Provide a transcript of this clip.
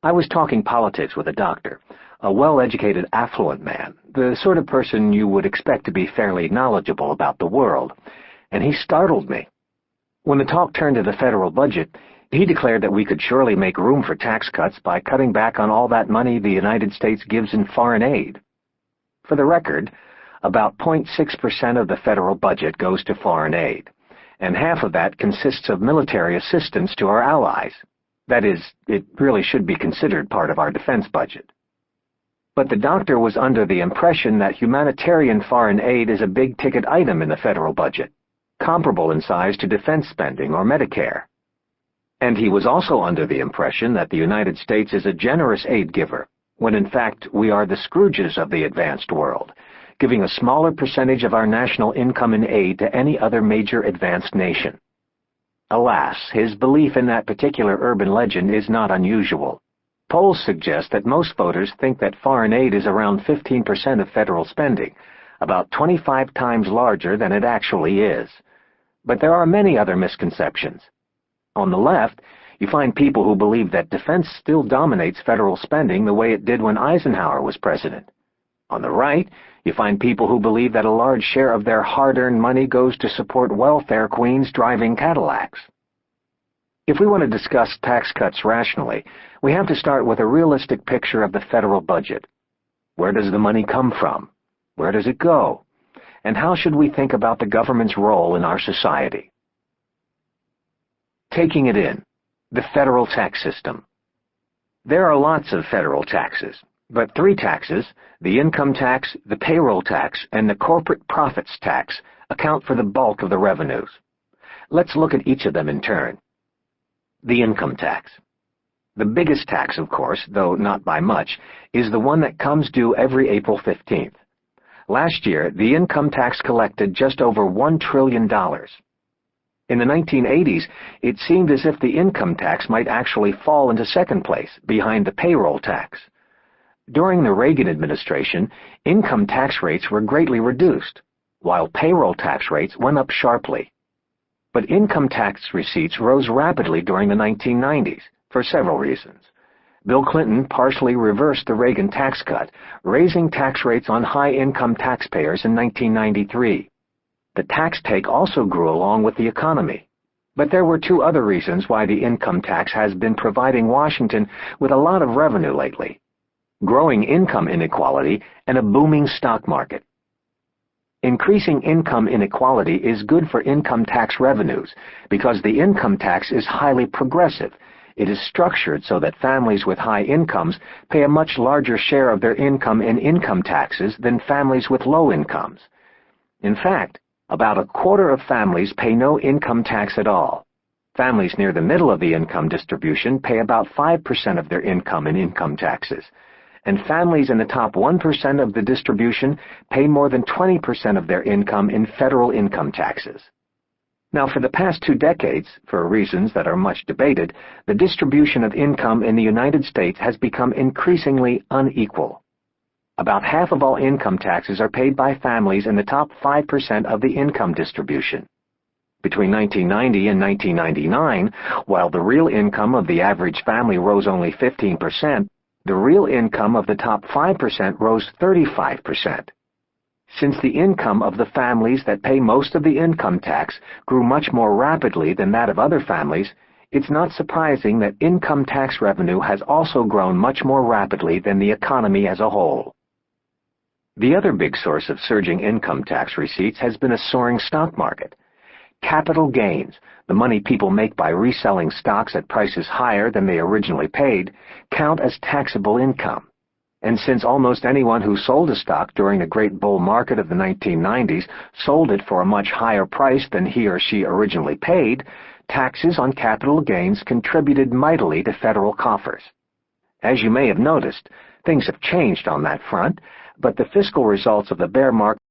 I was talking politics with a doctor, a well-educated, affluent man, the sort of person you would expect to be fairly knowledgeable about the world, and he startled me. When the talk turned to the federal budget, he declared that we could surely make room for tax cuts by cutting back on all that money the United States gives in foreign aid. For the record, about 0.6% of the federal budget goes to foreign aid, and half of that consists of military assistance to our allies. That is, it really should be considered part of our defense budget. But the doctor was under the impression that humanitarian foreign aid is a big-ticket item in the federal budget, comparable in size to defense spending or Medicare. And he was also under the impression that the United States is a generous aid giver, when in fact we are the Scrooges of the advanced world, giving a smaller percentage of our national income in aid to any other major advanced nation. Alas, his belief in that particular urban legend is not unusual. Polls suggest that most voters think that foreign aid is around 15% of federal spending, about 25 times larger than it actually is. But there are many other misconceptions. On the left, you find people who believe that defense still dominates federal spending the way it did when Eisenhower was president. On the right, you find people who believe that a large share of their hard-earned money goes to support welfare queens driving Cadillacs. If we want to discuss tax cuts rationally, we have to start with a realistic picture of the federal budget. Where does the money come from? Where does it go? And how should we think about the government's role in our society? Taking it in, the federal tax system. There are lots of federal taxes, but 3 taxes, the income tax, the payroll tax, and the corporate profits tax, account for the bulk of the revenues. Let's look at each of them in turn. The income tax. The biggest tax, of course, though not by much, is the one that comes due every April 15th. Last year, the income tax collected just over $1 trillion. In the 1980s, it seemed as if the income tax might actually fall into second place, behind the payroll tax. During the Reagan administration, income tax rates were greatly reduced, while payroll tax rates went up sharply. But income tax receipts rose rapidly during the 1990s, for several reasons. Bill Clinton partially reversed the Reagan tax cut, raising tax rates on high-income taxpayers in 1993. The tax take also grew along with the economy. But there were 2 other reasons why the income tax has been providing Washington with a lot of revenue lately: growing income inequality and a booming stock market. Increasing income inequality is good for income tax revenues because the income tax is highly progressive. It is structured so that families with high incomes pay a much larger share of their income in income taxes than families with low incomes. In fact, about a quarter of families pay no income tax at all. Families near the middle of the income distribution pay about 5% of their income in income taxes, and families in the top 1% of the distribution pay more than 20% of their income in federal income taxes. Now, for the past 2 decades, for reasons that are much debated, the distribution of income in the United States has become increasingly unequal. About half of all income taxes are paid by families in the top 5% of the income distribution. Between 1990 and 1999, while the real income of the average family rose only 15%, the real income of the top 5% rose 35%. Since the income of the families that pay most of the income tax grew much more rapidly than that of other families, it's not surprising that income tax revenue has also grown much more rapidly than the economy as a whole. The other big source of surging income tax receipts has been a soaring stock market. Capital gains, the money people make by reselling stocks at prices higher than they originally paid, count as taxable income. And since almost anyone who sold a stock during the great bull market of the 1990s sold it for a much higher price than he or she originally paid, taxes on capital gains contributed mightily to federal coffers. As you may have noticed, things have changed on that front, but the fiscal results of the bear market